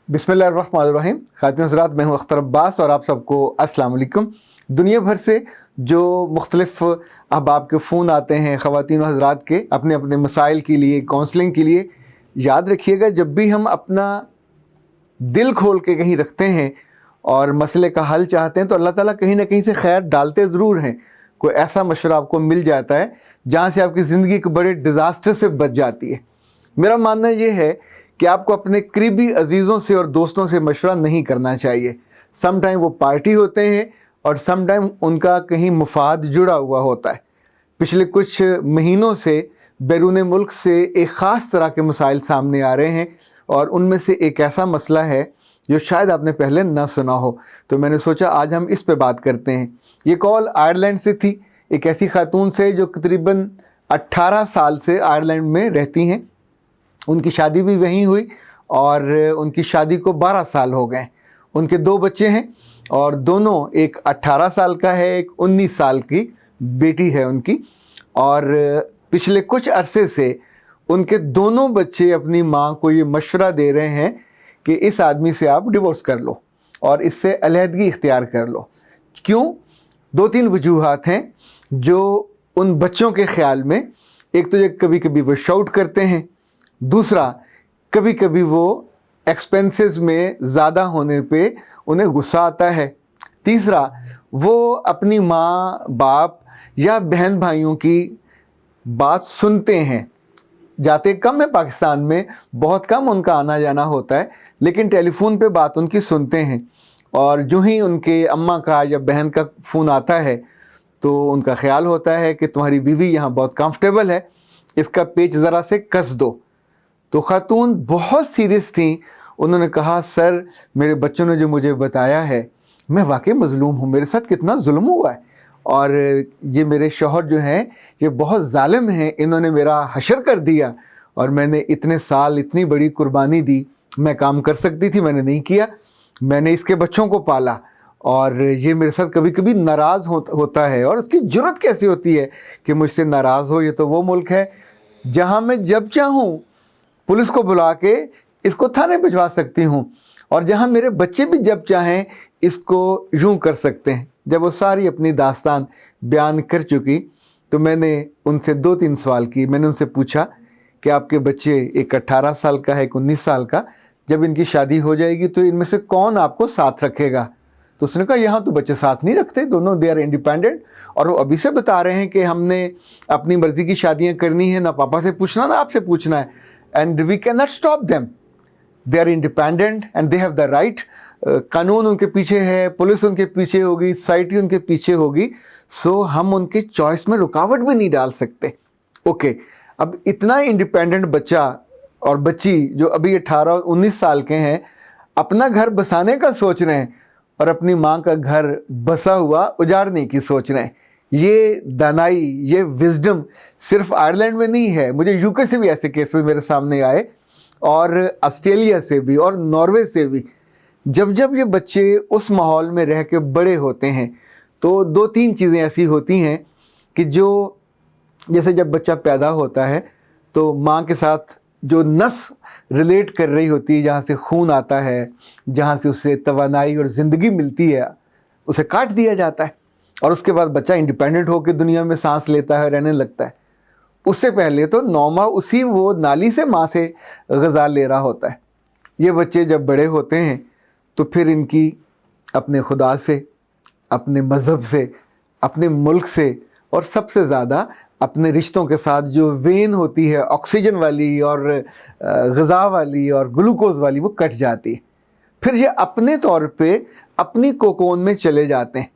बिस्मिल्लाहिर्रहमानिर्रहीम। ख़ातिन हज़रात, मैं हूँ अख्तर अब्बास और आप सबको अस्सलाम वालेकुम। दुनिया भर से जो मुख्तलिफ़ अहबाब के फ़ोन आते हैं ख़वातीन हज़रात के अपने अपने मसाइल के लिए, काउंसलिंग के लिए, याद रखिएगा जब भी हम अपना दिल खोल के कहीं रखते हैं और मसले का हल चाहते हैं तो अल्लाह ताला कहीं ना कहीं से खैर डालते ज़रूर हैं। कोई ऐसा मशवरा आपको मिल जाता है जहाँ से आपकी ज़िंदगी के बड़े डिज़ास्टर से बच जाती है। मेरा मानना ये है कि आपको अपने करीबी अजीज़ों से और दोस्तों से मशवरा नहीं करना चाहिए। सम टाइम वो पार्टी होते हैं और सम टाइम उनका कहीं मुफाद जुड़ा हुआ होता है। पिछले कुछ महीनों से बैरून मुल्क से एक ख़ास तरह के मसाइल सामने आ रहे हैं और उनमें से एक ऐसा मसला है जो शायद आपने पहले ना सुना हो, तो मैंने सोचा आज हम इस पे बात करते हैं। ये कॉल आयरलैंड से थी, एक ऐसी खातून से जो तकरीबन 18 साल से आयरलैंड में रहती हैं। उनकी शादी भी वहीं हुई और उनकी शादी को 12 साल हो गए। उनके 2 बच्चे हैं और दोनों, एक 18 साल का है, एक 19 साल की बेटी है उनकी। और पिछले कुछ अरसे से उनके दोनों बच्चे अपनी माँ को ये मशवरा दे रहे हैं कि इस आदमी से आप डिवोर्स कर लो और इससे अलहदगी इख्तियार कर लो। क्यों? 2-3 वजूहात हैं जो उन बच्चों के ख़्याल में, एक तो ये कभी कभी वो शाउट करते हैं, दूसरा कभी कभी वो एक्सपेंसेस में ज़्यादा होने पे उन्हें गुस्सा आता है, तीसरा वो अपनी माँ बाप या बहन भाइयों की बात सुनते हैं। जाते कम है पाकिस्तान में, बहुत कम उनका आना जाना होता है, लेकिन टेलीफोन पे बात उनकी सुनते हैं और जो ही उनके अम्मा का या बहन का फ़ोन आता है तो उनका ख्याल होता है कि तुम्हारी बीवी यहाँ बहुत कंफर्टेबल है, इसका पेच ज़रा से कस दो। तो खातून बहुत सीरियस थी। उन्होंने कहा, सर मेरे बच्चों ने जो मुझे बताया है मैं वाकई मज़लूम हूँ, मेरे साथ कितना जुल्म हुआ है और ये मेरे शौहर जो हैं ये बहुत ज़ालिम हैं, इन्होंने मेरा हशर कर दिया और मैंने इतने साल इतनी बड़ी कुर्बानी दी, मैं काम कर सकती थी मैंने नहीं किया, मैंने इसके बच्चों को पाला और ये मेरे साथ कभी कभी नाराज़ होता है और उसकी जुर्रत कैसी होती है कि मुझसे नाराज़ हो। ये तो वो मुल्क है जहाँ मैं जब चाहूँ पुलिस को बुला के इसको थाने भिजवा सकती हूँ और जहाँ मेरे बच्चे भी जब चाहें इसको यूँ कर सकते हैं। जब वो सारी अपनी दास्तान बयान कर चुकी तो मैंने उनसे 2-3 सवाल किए। मैंने उनसे पूछा कि आपके बच्चे, एक 18 साल का है, एक 19 साल का, जब इनकी शादी हो जाएगी तो इनमें से कौन आपको साथ रखेगा? तो उसने कहा, यहाँ तो बच्चे साथ नहीं रखते, दोनों दे आर इंडिपेंडेंट और वो अभी से बता रहे हैं कि हमने अपनी मर्ज़ी की शादियाँ करनी है, ना पापा से पूछना ना आपसे पूछना है, and we can not stop them, they are independent and they have the right. कानून उनके पीछे है, पुलिस उनके पीछे होगी, सोसाइटी उनके पीछे होगी, सो हम उनके चॉइस में रुकावट भी नहीं डाल सकते। ओके, अब इतना इंडिपेंडेंट बच्चा और बच्ची जो अभी 18-19 साल के हैं अपना घर बसाने का सोच रहे हैं और अपनी माँ का घर बसा हुआ उजाड़ने की सोच रहे हैं। ये दानाई, ये विजडम सिर्फ आयरलैंड में नहीं है, मुझे यूके से भी ऐसे केसेस मेरे सामने आए और ऑस्ट्रेलिया से भी और नॉर्वे से भी। जब जब ये बच्चे उस माहौल में रह के बड़े होते हैं तो 2-3 चीज़ें ऐसी होती हैं कि जो, जैसे जब बच्चा पैदा होता है तो माँ के साथ जो नस रिलेट कर रही होती है, जहाँ से खून आता है, जहाँ से उसे तवानाई और ज़िंदगी मिलती है, उसे काट दिया जाता है और उसके बाद बच्चा इंडिपेंडेंट होकर दुनिया में सांस लेता है, रहने लगता है। उससे पहले तो 9 माह उसी वो नाली से माँ से ग़िज़ा ले रहा होता है। ये बच्चे जब बड़े होते हैं तो फिर इनकी अपने खुदा से, अपने मज़हब से, अपने मुल्क से और सबसे ज़्यादा अपने रिश्तों के साथ जो वेन होती है ऑक्सीजन वाली और ग़िज़ा वाली और ग्लूकोज़ वाली, वो कट जाती है। फिर ये अपने तौर पे अपनी कोकोन में चले जाते हैं।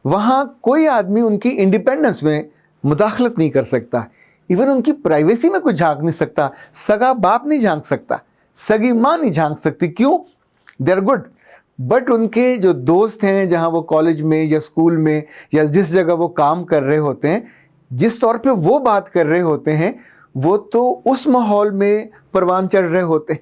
वहाँ कोई आदमी उनकी इंडिपेंडेंस में मुदाखलत नहीं कर सकता, इवन उनकी प्राइवेसी में कोई झांक नहीं सकता। सगा बाप नहीं झांक सकता, सगी माँ नहीं झांक सकती। क्यों? They are good. बट उनके जो दोस्त हैं, जहाँ वो कॉलेज में या स्कूल में या जिस जगह वो काम कर रहे होते हैं, जिस तौर पे वो बात कर रहे होते हैं, वो तो उस माहौल में परवान चढ़ रहे होते हैं,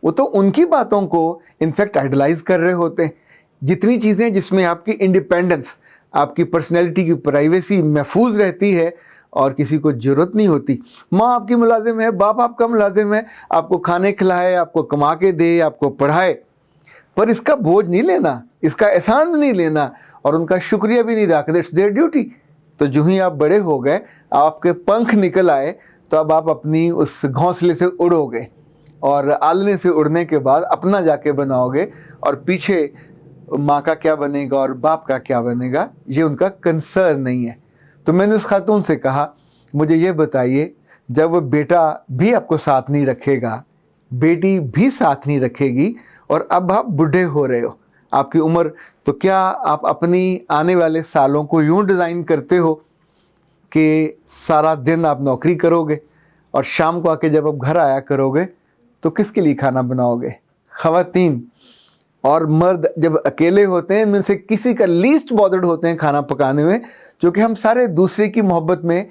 वो तो उनकी बातों को इनफैक्ट आइडलाइज कर रहे होते हैं। जितनी चीज़ें जिसमें आपकी इंडिपेंडेंस, आपकी पर्सनैलिटी की प्राइवेसी महफूज रहती है और किसी को ज़रूरत नहीं होती। माँ आपकी मुलाजिम है, बाप आपका मुलाजिम है, आपको खाने खिलाए, आपको कमा के दे, आपको पढ़ाए, पर इसका बोझ नहीं लेना, इसका एहसान नहीं लेना और उनका शुक्रिया भी नहीं अदा करना। It's there duty. तो जो ही आप बड़े हो गए, आपके पंख निकल आए, तो अब आप अपनी उस घोंसले से उड़ोगे और आलने से उड़ने के बाद अपना जाके बनाओगे, और पीछे माँ का क्या बनेगा और बाप का क्या बनेगा ये उनका कंसर्न नहीं है। तो मैंने उस खातून से कहा, मुझे ये बताइए, जब वो बेटा भी आपको साथ नहीं रखेगा, बेटी भी साथ नहीं रखेगी, और अब आप बूढ़े हो रहे हो, आपकी उम्र, तो क्या आप अपनी आने वाले सालों को यूँ डिज़ाइन करते हो कि सारा दिन आप नौकरी करोगे और शाम को आके जब आप घर आया करोगे तो किसके लिए खाना बनाओगे? ख़वातीन और मर्द जब अकेले होते हैं, इनमें से किसी का लीस्ट बॉदर्ड होते हैं खाना पकाने में, क्योंकि हम सारे दूसरे की मोहब्बत में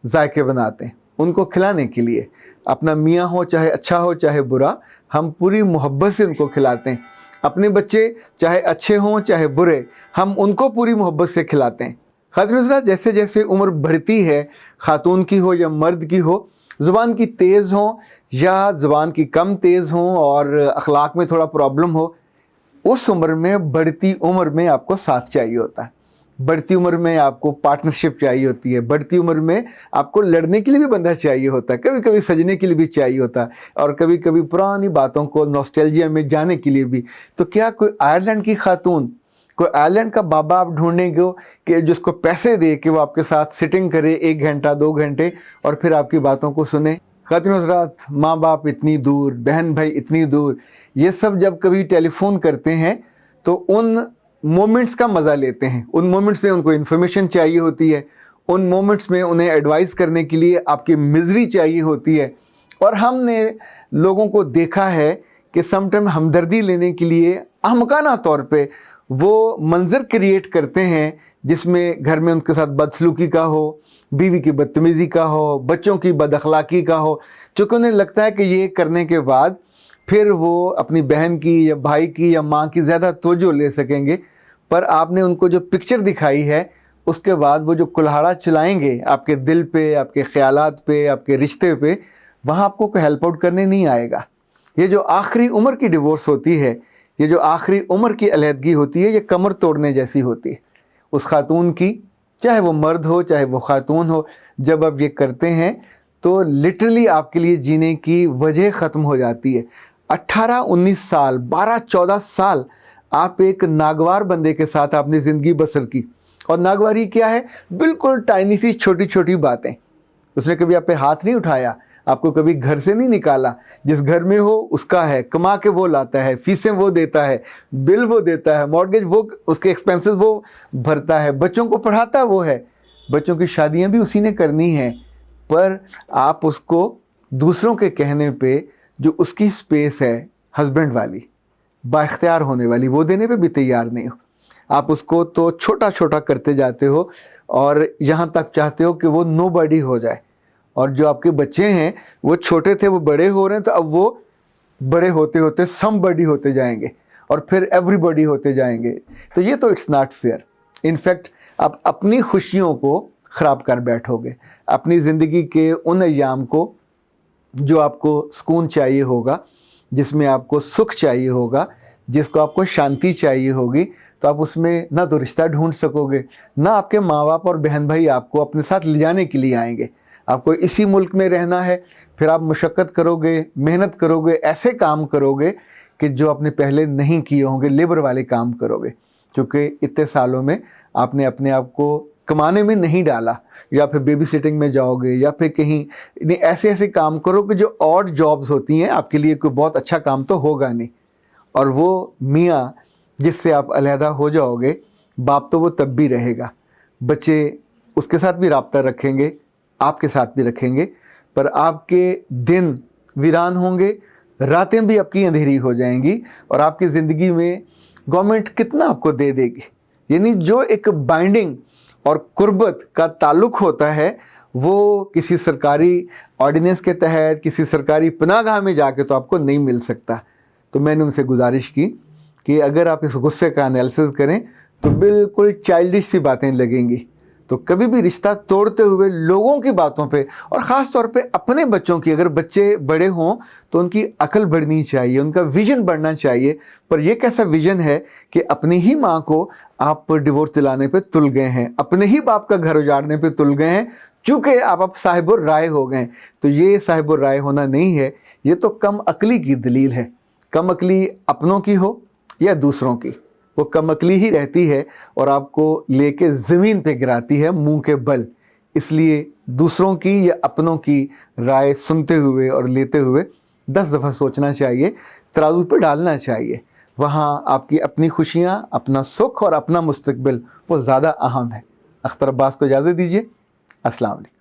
जायके बनाते हैं उनको खिलाने के लिए। अपना मियाँ हो चाहे अच्छा हो चाहे बुरा, हम पूरी मोहब्बत से उनको खिलाते हैं। अपने बच्चे चाहे अच्छे हों चाहे बुरे, हम उनको पूरी मोहब्बत से खिलाते हैं। ख़ातिन, जैसे जैसे उम्र बढ़ती है, ख़ातून की हो या मर्द की हो, ज़ुबान की तेज़ हो या ज़ुबान की कम तेज़ हो और अखलाक में थोड़ा प्रॉब्लम हो, उस उम्र में, बढ़ती उम्र में आपको साथ चाहिए होता है। बढ़ती उम्र में आपको पार्टनरशिप चाहिए होती है। बढ़ती उम्र में आपको लड़ने के लिए भी बंदा चाहिए होता है, कभी कभी सजने के लिए भी चाहिए होता है, और कभी कभी पुरानी बातों को नॉस्टैल्जिया में जाने के लिए भी। तो क्या कोई आयरलैंड की खातून, कोई आयरलैंड का बाबा आप ढूंढेंगे कि जिसको पैसे दे कि वो आपके साथ सिटिंग करे 1 घंटा 2 घंटे और फिर आपकी बातों को सुने? ख़ातिन हज़रात, माँ बाप इतनी दूर, बहन भाई इतनी दूर, ये सब जब कभी टेलीफोन करते हैं तो उन मोमेंट्स का मज़ा लेते हैं। उन मोमेंट्स में उनको इन्फॉर्मेशन चाहिए होती है, उन मोमेंट्स में उन्हें एडवाइस करने के लिए आपकी मिज़री चाहिए होती है। और हमने लोगों को देखा है कि समटाइम हमदर्दी लेने के लिए अहमकाना तौर पे वो मंज़र क्रिएट करते हैं जिसमें घर में उनके साथ बदसलूकी का हो, बीवी की बदतमीज़ी का हो, बच्चों की बदअखलाकी का हो, चूँकि उन्हें लगता है कि ये करने के बाद फिर वो अपनी बहन की या भाई की या माँ की ज़्यादा तवज्जो ले सकेंगे। पर आपने उनको जो पिक्चर दिखाई है, उसके बाद वो जो कुल्हाड़ा चलाएंगे आपके दिल पे, आपके ख़यालात पे, आपके रिश्ते पे, वहाँ आपको कोई हेल्प आउट करने नहीं आएगा। ये जो आखिरी उम्र की डिवोर्स होती है, ये जो आखिरी उम्र की अलहदगी होती है, ये कमर तोड़ने जैसी होती है उस खातून की, चाहे वो मर्द हो चाहे वो खातून हो। जब आप ये करते हैं तो लिटरली आपके लिए जीने की वजह ख़त्म हो जाती है। 18-19 साल, 12-14 साल आप एक नागवार बंदे के साथ आपने ज़िंदगी बसर की, और नागवारी क्या है? बिल्कुल टाइनी सी छोटी छोटी बातें। उसने कभी आप पे हाथ नहीं उठाया, आपको कभी घर से नहीं निकाला, जिस घर में हो उसका है, कमा के वो लाता है, फीसें वो देता है, बिल वो देता है, मॉर्गेज वो, उसके एक्सपेंसेस वो भरता है, बच्चों को पढ़ाता वो है, बच्चों की शादियां भी उसी ने करनी है। पर आप उसको दूसरों के कहने पे जो उसकी स्पेस है हस्बैंड वाली, बाइख्तियार होने वाली, वो देने पे भी तैयार नहीं हो। आप उसको तो छोटा छोटा करते जाते हो और यहाँ तक चाहते हो कि वो नोबडी हो जाए। और जो आपके बच्चे हैं वो छोटे थे, वो बड़े हो रहे हैं, तो अब वो बड़े होते होते समबडी होते जाएंगे और फिर एवरीबॉडी होते जाएंगे। तो ये तो इट्स नॉट फेयर। इनफैक्ट आप अपनी खुशियों को ख़राब कर बैठोगे, अपनी ज़िंदगी के उन अय्याम को जो आपको सुकून चाहिए होगा, जिसमें आपको सुख चाहिए होगा, जिसको आपको शांति चाहिए होगी, तो आप उसमें ना तो रिश्ता ढूंढ सकोगे, ना आपके माँ बाप और बहन भाई आपको अपने साथ ले जाने के लिए आएंगे। आपको इसी मुल्क में रहना है, फिर आप मुशक्क़त करोगे, मेहनत करोगे, ऐसे काम करोगे कि जो आपने पहले नहीं किए होंगे, लेबर वाले काम करोगे, क्योंकि इतने सालों में आपने अपने आप को कमाने में नहीं डाला, या फिर बेबी सिटिंग में जाओगे, या फिर कहीं ऐसे ऐसे काम करोगे जो ऑड जॉब्स होती हैं, आपके लिए कोई बहुत अच्छा काम तो होगा नहीं। और वो मियाँ जिससे आप अलहदा हो जाओगे, बाप तो वो तब भी रहेगा, बच्चे उसके साथ भी राब्ता रखेंगे, आपके साथ भी रखेंगे, पर आपके दिन वीरान होंगे, रातें भी आपकी अंधेरी हो जाएंगी, और आपकी ज़िंदगी में गवर्नमेंट कितना आपको दे देगी। यानी जो एक बाइंडिंग और कुर्बत का ताल्लुक़ होता है, वो किसी सरकारी ऑर्डिनेंस के तहत, किसी सरकारी पनाहगाह में जाके तो आपको नहीं मिल सकता। तो मैंने उनसे गुजारिश की कि अगर आप इस गुस्से का एनालिसिस करें तो बिल्कुल चाइल्डिश सी बातें लगेंगी। تو کبھی بھی رشتہ توڑتے ہوئے لوگوں کی باتوں پہ، اور خاص طور پہ اپنے بچوں کی، اگر بچے بڑے ہوں تو ان کی عقل بڑھنی چاہیے، ان کا ویژن بڑھنا چاہیے۔ پر یہ کیسا ویژن ہے کہ اپنی ہی ماں کو آپ ڈیورس دلانے پہ تل گئے ہیں، اپنے ہی باپ کا گھر اجاڑنے پہ تل گئے ہیں، چونکہ آپ اب صاحب الرائے ہو گئے۔ تو یہ صاحب الرائے ہونا نہیں ہے، یہ تو کم عقلی کی دلیل ہے۔ کم عقلی اپنوں کی ہو یا دوسروں کی، وہ کم عقلی ہی رہتی ہے اور آپ کو لے کے زمین پہ گراتی ہے منہ کے بل۔ اس لیے دوسروں کی یا اپنوں کی رائے سنتے ہوئے اور لیتے ہوئے 10 دفعہ سوچنا چاہیے، ترازو پہ ڈالنا چاہیے۔ وہاں آپ کی اپنی خوشیاں، اپنا سکھ اور اپنا مستقبل وہ زیادہ اہم ہے۔ اختر عباس کو اجازت دیجیے۔ السلام علیکم۔